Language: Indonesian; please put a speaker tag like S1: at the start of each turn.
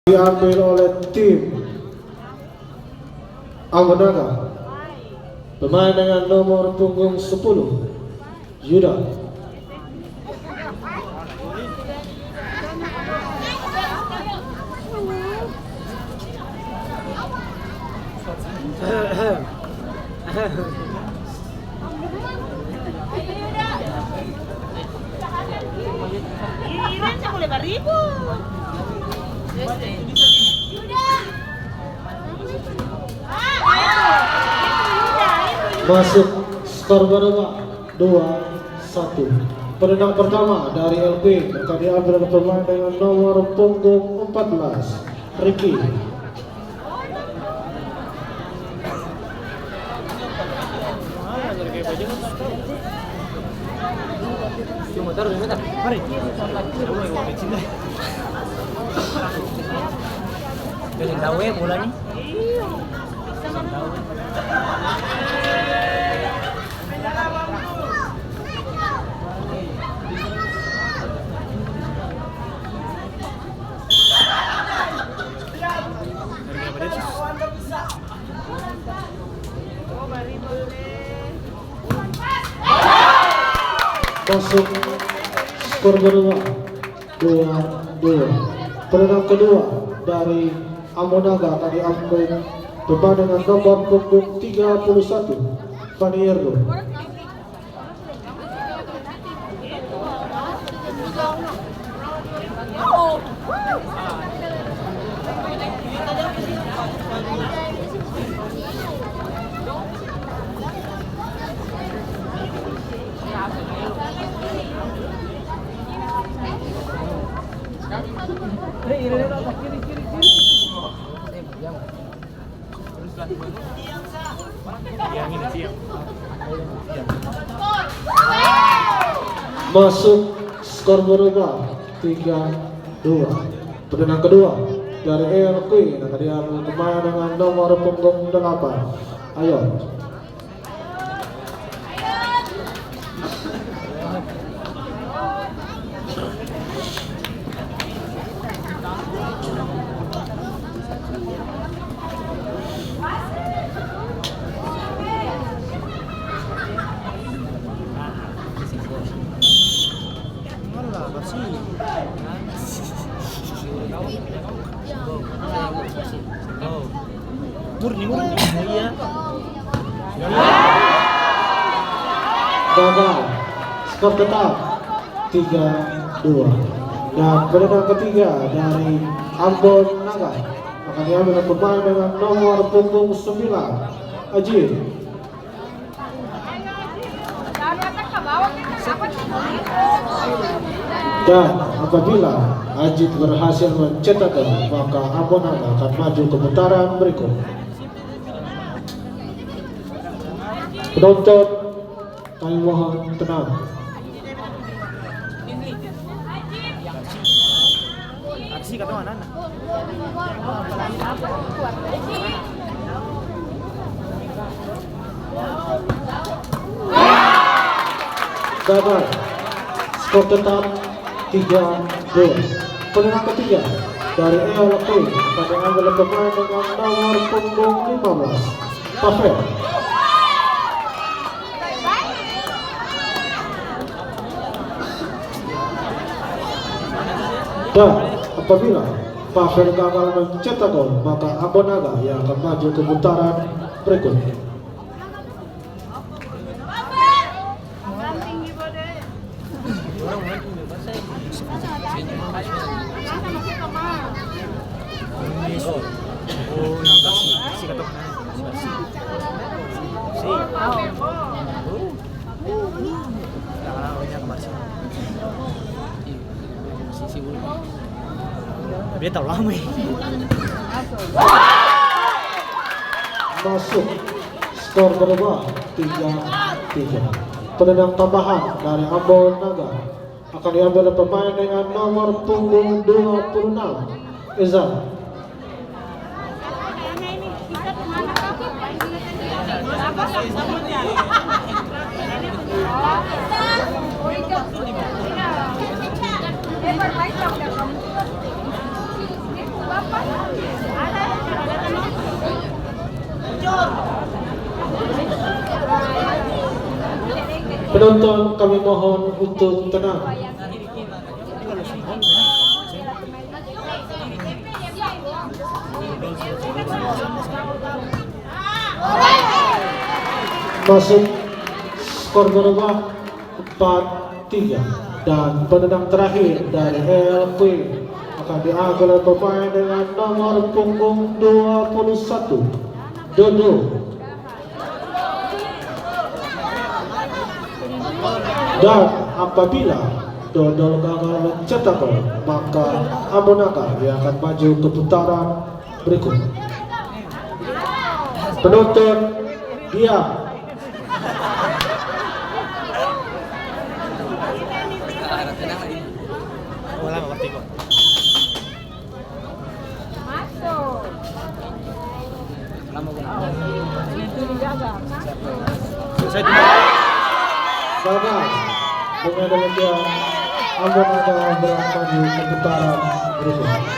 S1: diambil oleh tim Amonaga. Pemain dengan nomor punggung 10 Yuda. Masuk skor berubah 2-1. Penendang pertama dari LP akan diambil oleh pemain dengan nomor punggung 14 Ricky.
S2: Mari. Jadi tahu ya bolanya.
S1: Masuk skor berubah 2-2. Penendang kedua dari Amonaga akan diambil pemain dengan nomor punggung 31 Panierdo. Masuk skor berubah 3-2. Penendang kedua dari El Queen akan diambil pemain dengan nomor punggung 8 Ayon.
S2: Murni iya.
S1: Gagal. Skor tetap 3-2. Dan penendang ketiga dari Ambon Naga akan diambil pemain dengan nomor punggung 9 Ajin. Dan apabila Ajit berhasil mencetak gol, maka Ambon Naga akan maju ke putaran berikut. Penonton, kami mohon tenang.
S2: Aksi kata mana?
S1: Gagal. Skor tetap 3-2. Penendang ketiga dari ELP akan diambil pemain dengan nomor punggung 15 Pavel. Dan apabila Pavel gagal mencetak gol, maka Ambon Naga yang akan maju ke putaran berikut.
S2: Dia tahu lama ya.
S1: Masuk skor berubah 3-3. Penendang tambahan dari Ambon Naga akan diambil pemain dengan nomor punggung 26 Izan. Penonton kami mohon untuk tenang.
S2: Kalau Sihon
S1: Masuk skor berubah 4-3 dan penendang terakhir dari LP akan diambil oleh pemain dengan nomor punggung 21 Dodo. Dan apabila Dodo gagal mencetak gol, maka Amonaga yang akan maju ke putaran berikut. Penonton diam.
S2: wala mawarti ko. Selesai dulu.
S1: Gagal. Dengan demikian Amonaga berangkat maju ke putaran berikut.